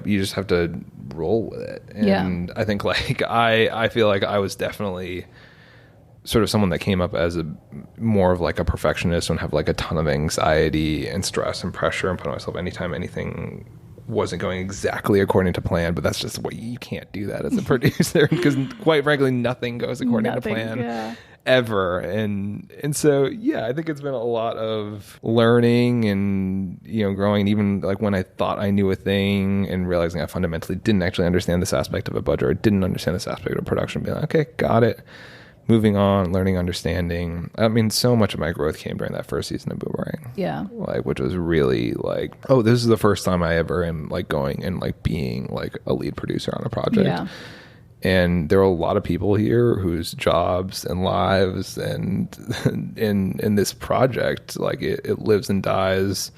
just have to roll with it. And I think like I feel like I was definitely sort of someone that came up as more of like a perfectionist and have like a ton of anxiety and stress and pressure and put on myself anytime anything wasn't going exactly according to plan. But that's just what you can't do that as a producer, because quite frankly, nothing goes according to plan ever. And so, I think it's been a lot of learning and, growing. And even like when I thought I knew a thing and realizing I fundamentally didn't actually understand this aspect of a budget or didn't understand this aspect of production, being like, okay, got it. Moving on, learning, understanding. I mean, so much of my growth came during that first season of Boomerang. Yeah. Like, which was really like, oh, this is the first time I ever am like going and like being like a lead producer on a project. Yeah. And there are a lot of people here whose jobs and lives and in this project, like it lives and dies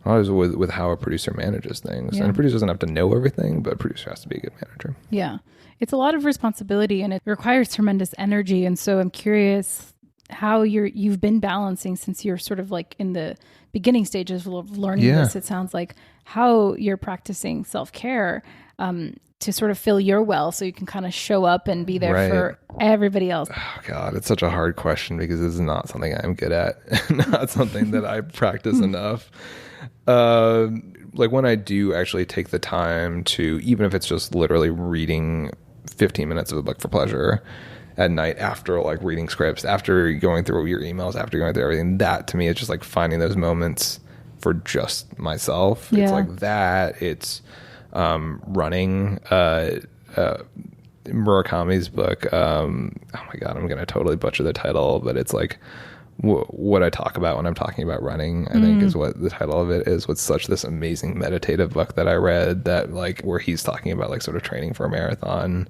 always with how a producer manages things. And a producer doesn't have to know everything, but a producer has to be a good manager. Yeah. It's a lot of responsibility and it requires tremendous energy. And so I'm curious how you've been balancing, since you're sort of like in the beginning stages of learning this, it sounds like, how you're practicing self-care to sort of fill your well so you can kind of show up and be there for everybody else. Oh God, it's such a hard question because this is not something I'm good at, not something that I practice enough. Like when I do actually take the time to, even if it's just literally reading 15 minutes of a book for pleasure at night after like reading scripts, after going through your emails, after going through everything, that to me is just like finding those moments for just myself. Yeah. It's like that. It's running Murakami's book. Oh my God, I'm going to totally butcher the title, but it's like what I talk about when I'm talking about running, I think is what the title of it is. What's such this amazing meditative book that I read that like where he's talking about like sort of training for a marathon.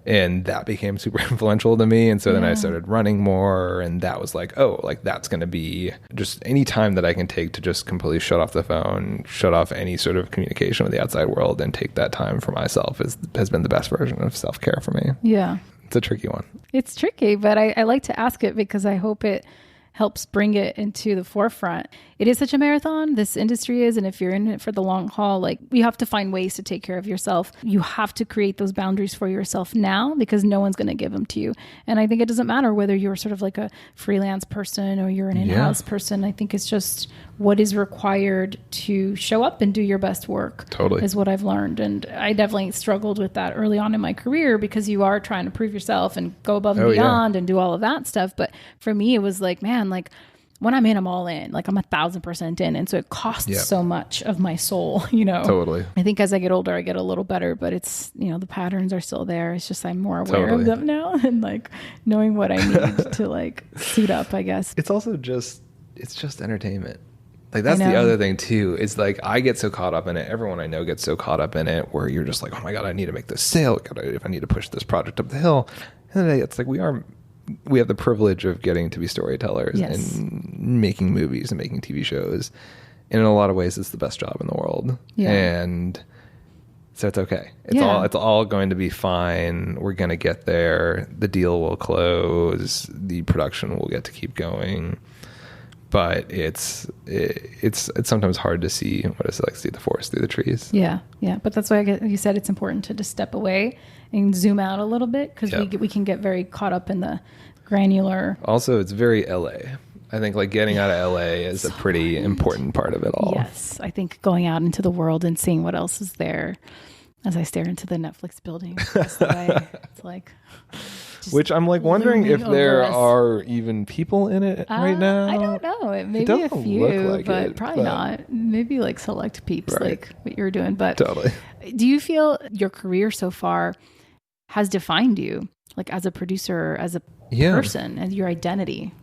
And that became super influential to me. And so then I Yeah. started running more, and that was like, oh, like that's going to be just any time that I can take to just completely shut off the phone, shut off any sort of communication with the outside world, and take that time for myself has been the best version of self-care for me. Yeah. It's a tricky one. It's tricky, but I like to ask it because I hope it helps bring it into the forefront. It is such a marathon, this industry is, and if you're in it for the long haul, like you have to find ways to take care of yourself. You have to create those boundaries for yourself now because no one's going to give them to you. And I think it doesn't matter whether you're sort of like a freelance person or you're an in-house person. I think it's just what is required to show up and do your best work. Totally. Is what I've learned. And I definitely struggled with that early on in my career because you are trying to prove yourself and go above and beyond and do all of that stuff. But for me, it was like, man, like when I'm in, I'm all in, like I'm 1,000% in. And so it costs so much of my soul, you know. Totally. I think as I get older, I get a little better, but it's, you know, the patterns are still there. It's just I'm more aware of them now and like knowing what I need to like suit up, I guess. It's also just, it's just entertainment. Like that's the other thing too. It's like I get so caught up in it. Everyone I know gets so caught up in it where you're just like, oh my God, I need to make this sale. If I need to push this project up the hill. And then it's like we have the privilege of getting to be storytellers and making movies and making TV shows. And in a lot of ways, it's the best job in the world. Yeah. And so it's okay. It's all going to be fine. We're going to get there. The deal will close. The production will get to keep going. But it's sometimes hard to see what it's like to see the forest through the trees. Yeah, yeah. But that's why you said it's important to just step away and zoom out a little bit because we can get very caught up in the granular. Also, it's very LA. I think like getting out of LA is a pretty important part of it all. Yes, I think going out into the world and seeing what else is there. As I stare into the Netflix building, it's like. Which I'm like wondering if there are even people in it right now. I don't know. Maybe a few, but probably not. Maybe like select peeps, like what you're doing. But totally. Do you feel your career so far has defined you, like as a producer, as a person, and your identity?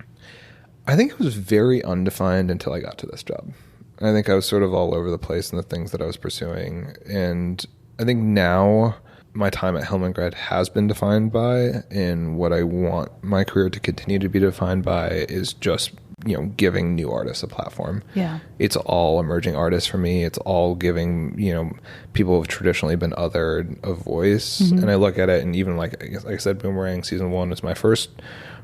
I think it was very undefined until I got to this job. I think I was sort of all over the place in the things that I was pursuing, and I think now my time at Helmengren has been defined by, and what I want my career to continue to be defined by is just, you know, giving new artists a platform. Yeah. It's all emerging artists for me. It's all giving, you know, people who have traditionally been othered a voice. Mm-hmm. And I look at it, and even like I said, Boomerang season 1 was my first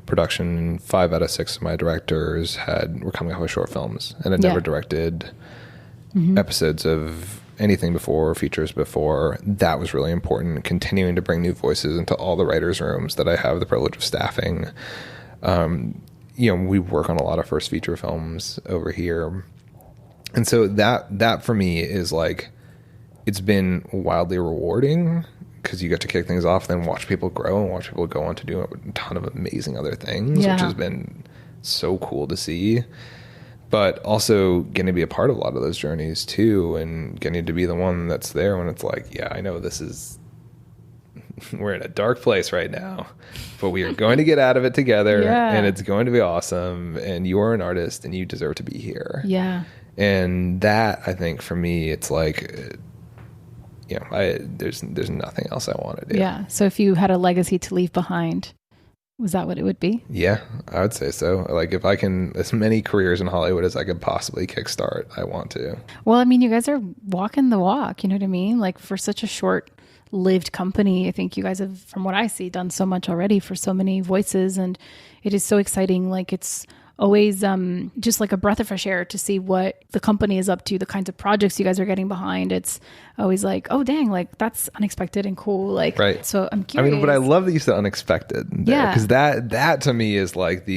production, and 5 out of 6 of my directors were coming off of short films and had never directed episodes of anything before or features before. That was really important, continuing to bring new voices into all the writers' rooms that I have the privilege of staffing. You know, we work on a lot of first feature films over here. And so that for me is like, it's been wildly rewarding because you get to kick things off and then watch people grow and watch people go on to do a ton of amazing other things, which has been so cool to see. But also getting to be a part of a lot of those journeys too, and getting to be the one that's there when it's like, yeah, I know we're in a dark place right now, but we are going to get out of it together and it's going to be awesome. And you are an artist and you deserve to be here. Yeah. And that, I think for me, it's like, you know, there's nothing else I want to do. Yeah. So if you had a legacy to leave behind, was that what it would be? Yeah, I would say so. Like if I can, as many careers in Hollywood as I could possibly kickstart, I want to. Well, I mean, you guys are walking the walk, you know what I mean? Like for such a short-lived company, I think you guys have, from what I see, done so much already for so many voices, and it is so exciting. Like it's always just like a breath of fresh air to see what the company is up to, the kinds of projects you guys are getting behind. It's always like, oh dang, like that's unexpected and cool. Like, right. So I'm curious. I mean, but I love that you said unexpected. Yeah. Because that to me is like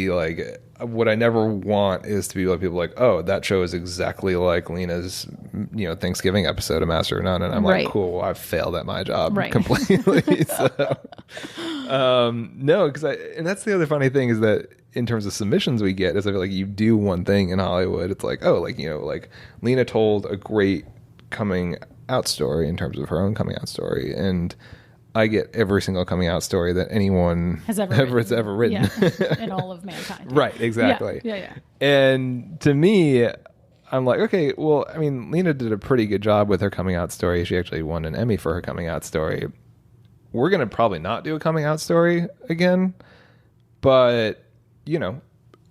what I never want is to be like people like, oh, that show is exactly like Lena's, you know, Thanksgiving episode of Master of None. And I'm like, cool, I've failed at my job completely. So, no, and that's the other funny thing is that in terms of submissions we get is I feel like you do one thing in Hollywood. It's like, oh, like, you know, like Lena told a great coming out story in terms of her own coming out story. And I get every single coming out story that anyone has ever written. Yeah. In all of mankind. Right, exactly. Yeah. And to me, I'm like, okay, well, I mean, Lena did a pretty good job with her coming out story. She actually won an Emmy for her coming out story. we're going to probably not do a coming out story again, but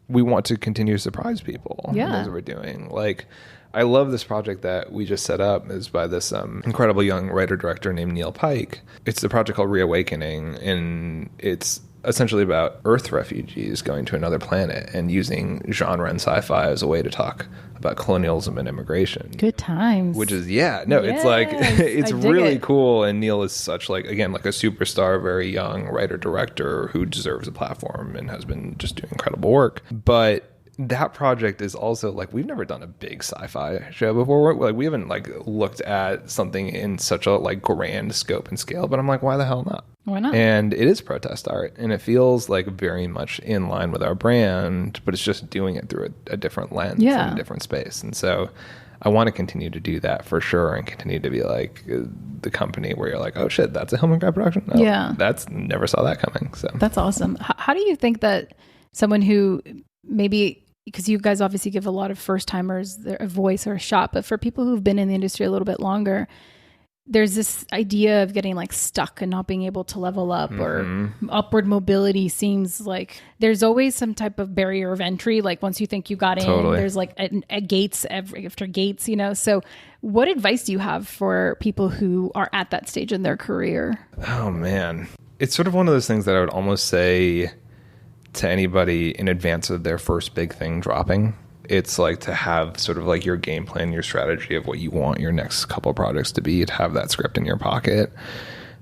we want to continue to surprise people. Yeah. That's what we're doing. Like, I love this project that we just set up is by this incredible young writer-director named Neil Pike. It's a project called Reawakening, and it's essentially about Earth refugees going to another planet and using genre and sci-fi as a way to talk about colonialism and immigration. Good times. Which is, it's like, it's really cool. And Neil is such like a superstar, very young writer-director who deserves a platform and has been just doing incredible work. But that project is also like, we've never done a big sci-fi show before. Like, we haven't like looked at something in such a like grand scope and scale, but I'm like, why the hell not? Why not? And it is protest art, and it feels like very much in line with our brand, but it's just doing it through a different lens and a different space. And so I want to continue to do that for sure, and continue to be like the company where you're like, oh shit, that's a Hillman Grad production? No, that's never saw that coming. So that's awesome. How do you think that someone who maybe, because you guys obviously give a lot of first timers a voice or a shot, but for people who've been in the industry a little bit longer, there's this idea of getting like stuck and not being able to level up, or upward mobility seems like there's always some type of barrier of entry. Like once you think you got in, there's like a gates after gates, So what advice do you have for people who are at that stage in their career? Oh man, it's sort of one of those things that I would almost say to anybody in advance of their first big thing dropping. It's like to have sort of like your game plan, your strategy of what you want your next couple of projects to be, to have that script in your pocket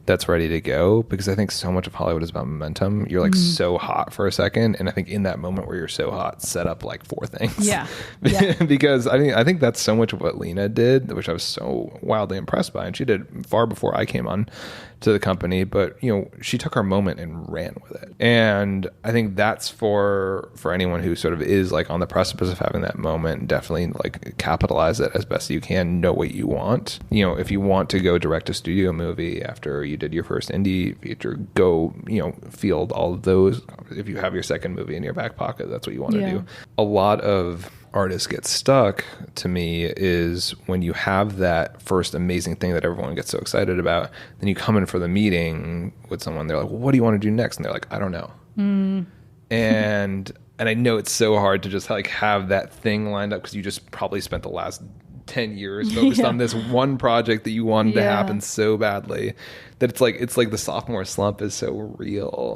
that's ready to go. Because I think so much of Hollywood is about momentum. You're like so hot for a second. And I think in that moment where you're so hot, set up like 4 things. Yeah. Because I think that's so much of what Lena did, which I was so wildly impressed by. And she did far before I came on to the company, but she took her moment and ran with it. And I think that's for anyone who sort of is like on the precipice of having that moment, definitely like capitalize it as best you can, know what you want. If you want to go direct a studio movie after you did your first indie feature, go, field all of those. If you have your second movie in your back pocket, that's what you want to do. A lot of artists get stuck, to me, is when you have that first amazing thing that everyone gets so excited about, then you come in for the meeting with someone, they're like, well, what do you want to do next? And they're like, I don't know. And I know it's so hard to just like have that thing lined up, because you just probably spent the last 10 years focused on this one project that you wanted to happen so badly that it's like the sophomore slump is so real.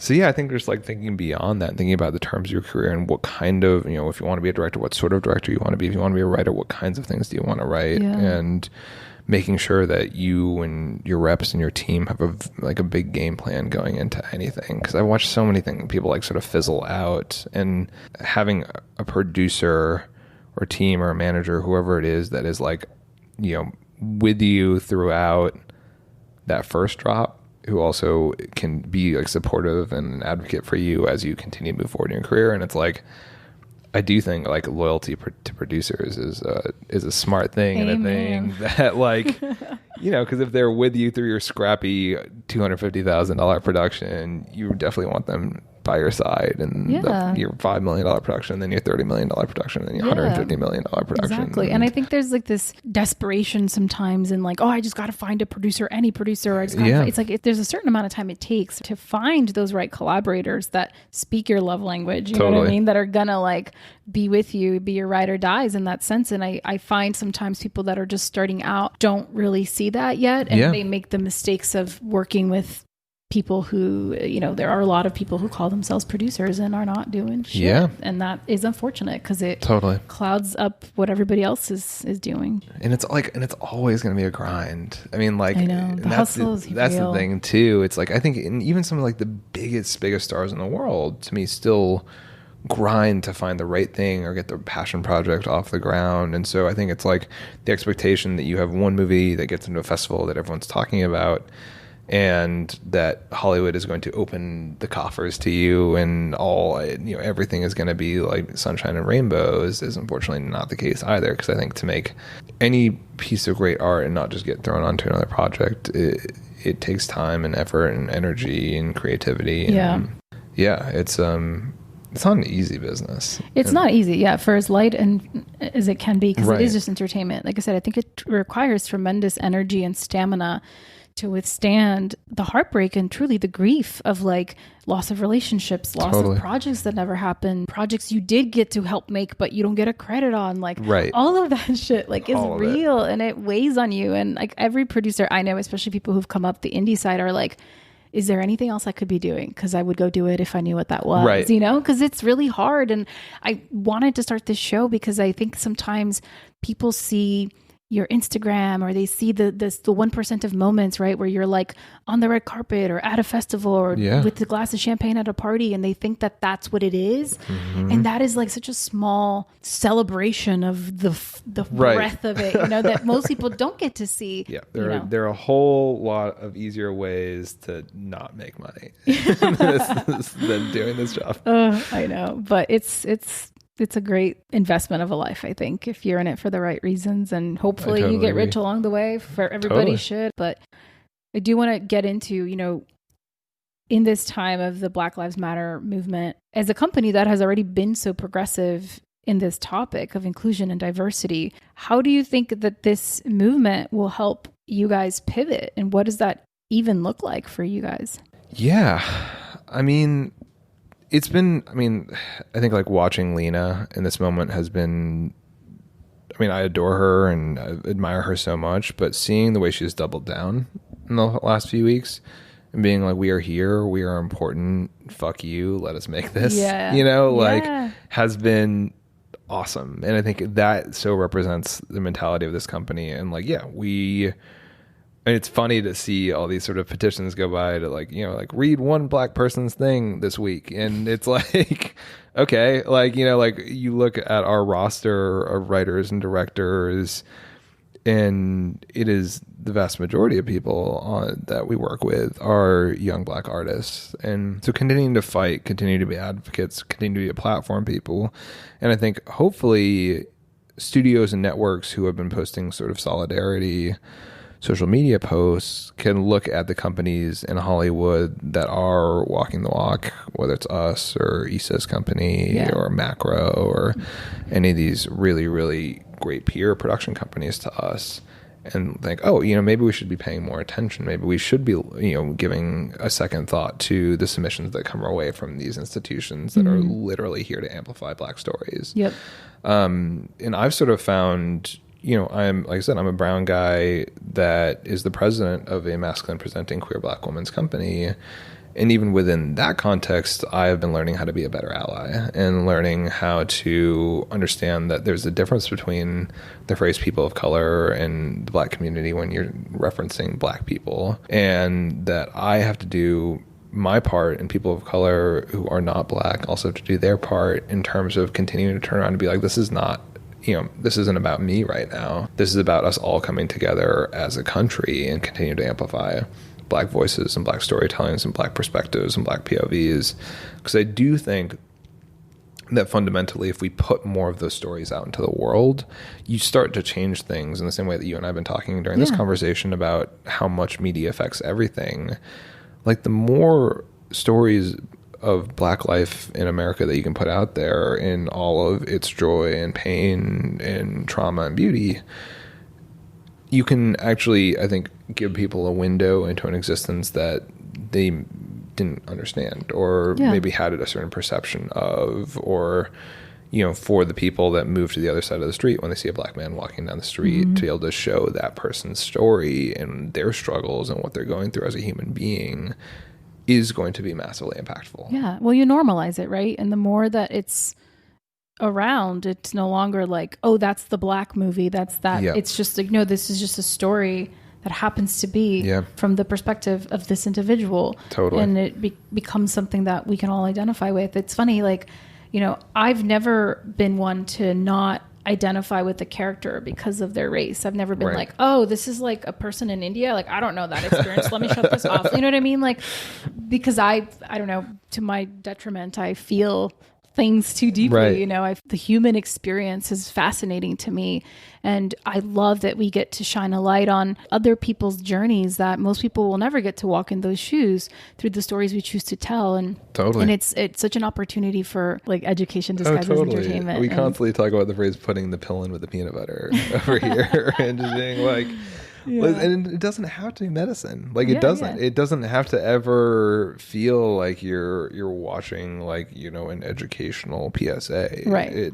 So I think just like thinking beyond that, thinking about the terms of your career and what kind of, if you want to be a director, what sort of director you want to be. If you want to be a writer, what kinds of things do you want to write? And making sure that you and your reps and your team have a big game plan going into anything. Because I watched so many things, people like sort of fizzle out, and having a producer or team or a manager, whoever it is, that is like, with you throughout that first drop, who also can be like supportive and an advocate for you as you continue to move forward in your career. And it's like, I do think like loyalty to producers is a smart thing. Amen. And a thing that like, because if they're with you through your scrappy $250,000 production, you definitely want them by your side, and your $5 million production, then your $30 million production, then your $150 million production. Exactly. And I think there's like this desperation sometimes in like, oh, I just got to find a producer, any producer. It's like, if there's a certain amount of time it takes to find those right collaborators that speak your love language, you know what I mean? That are gonna like be with you, be your ride or dies in that sense. And I find sometimes people that are just starting out don't really see that yet. And they make the mistakes of working with people who, there are a lot of people who call themselves producers and are not doing shit. Yeah. And that is unfortunate, because it clouds up what everybody else is doing. And it's always going to be a grind. I mean, like, I know. That's the thing too. It's like, I think even some of like the biggest stars in the world, to me, still grind to find the right thing or get the passion project off the ground. And so I think it's like the expectation that you have one movie that gets into a festival that everyone's talking about, and that Hollywood is going to open the coffers to you, and everything is going to be like sunshine and rainbows, is unfortunately not the case either. Because I think to make any piece of great art and not just get thrown onto another project, it takes time and effort and energy and creativity. And it's not an easy business. It's not easy, for as light and as it can be, because it is just entertainment. Like I said, I think it requires tremendous energy and stamina to withstand the heartbreak and truly the grief of like loss of relationships, loss of projects that never happened, projects you did get to help make, but you don't get a credit on, like all of that shit like is real and it weighs on you. And like every producer I know, especially people who've come up the indie side, are like, is there anything else I could be doing? Because I would go do it if I knew what that was, you know, because it's really hard. And I wanted to start this show because I think sometimes people see your Instagram or they see the 1% of moments, right, where you're like on the red carpet or at a festival or with a glass of champagne at a party, and they think that that's what it is. And that is like such a small celebration of the breadth of it, you know, that most people don't get to see. There are a whole lot of easier ways to not make money than doing this job. I know, but it's a great investment of a life, I think, if you're in it for the right reasons, and hopefully you get rich along the way. For everybody should. But I do want to get into, you know, in this time of the Black Lives Matter movement, as a company that has already been so progressive in this topic of inclusion and diversity, how do you think that this movement will help you guys pivot? And what does that even look like for you guys? Yeah. I mean, I think like watching Lena in this moment has been, I adore her and I admire her so much, but seeing the way she's doubled down in the last few weeks and being like, we are here, we are important, fuck you, let us make this, has been awesome. And I think that so represents the mentality of this company. And like, it's funny to see all these sort of petitions go by to like, you know, like read one Black person's thing this week. And it's like, okay, like, you know, like you look at our roster of writers and directors, and it is the vast majority of people that we work with are young Black artists. And so continuing to fight, continue to be advocates, continue to be a platform people. And I think hopefully studios and networks who have been posting sort of solidarity social media posts can look at the companies in Hollywood that are walking the walk, whether it's us or Issa's company or Macro or any of these really, really great peer production companies to us, and think, oh, you know, maybe we should be paying more attention. Maybe we should be, you know, giving a second thought to the submissions that come our way from these institutions that are literally here to amplify Black stories. And I've sort of found, you know, like I said, I'm a brown guy that is the president of a masculine presenting queer Black women's company. And even within that context, I have been learning how to be a better ally and learning how to understand that there's a difference between the phrase people of color and the Black community when you're referencing Black people, and that I have to do my part, and people of color who are not Black also have to do their part in terms of continuing to turn around and be like, this is not, you know, this isn't about me right now. This is about us all coming together as a country and continue to amplify Black voices and Black storytellings and Black perspectives and Black POVs. Because I do think that fundamentally, if we put more of those stories out into the world, you start to change things in the same way that you and I have been talking during this conversation about how much media affects everything. Like, the more stories of Black life in America that you can put out there in all of its joy and pain and trauma and beauty, you can actually, I think, give people a window into an existence that they didn't understand or maybe had a certain perception of, or, you know, for the people that move to the other side of the street when they see a Black man walking down the street, to be able to show that person's story and their struggles and what they're going through as a human being is going to be massively impactful. Yeah. Well, you normalize it, right? And the more that it's around, it's no longer like, oh, that's the Black movie, that's that. It's just like, no, this is just a story that happens to be from the perspective of this individual. Totally. And it becomes something that we can all identify with. It's funny, like, you know, I've never been one to not identify with the character because of their race. I've never been like, oh, this is like a person in India, like, I don't know that experience, let me shut this off. You know what I mean? Like, because I don't know, to my detriment, I feel things too deeply. You know, the human experience is fascinating to me, and I love that we get to shine a light on other people's journeys that most people will never get to walk in those shoes through the stories we choose to tell. And and it's such an opportunity for like education disguised as entertainment. We constantly talk about the phrase putting the pill in with the peanut butter over here and just being like, Yeah. And it doesn't have to be medicine. Like Yeah, it doesn't. yeah. It doesn't have to ever feel like you're watching like, you know, an educational PSA. Right.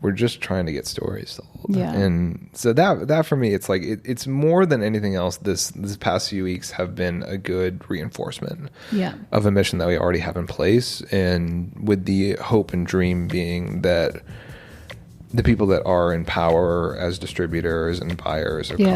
We're just trying to get stories told. Yeah. And so that for me, it's like it's more than anything else. This past few weeks have been a good reinforcement Yeah. of a mission that we already have in place, and with the hope and dream being that the people that are in power as distributors and buyers are Yeah.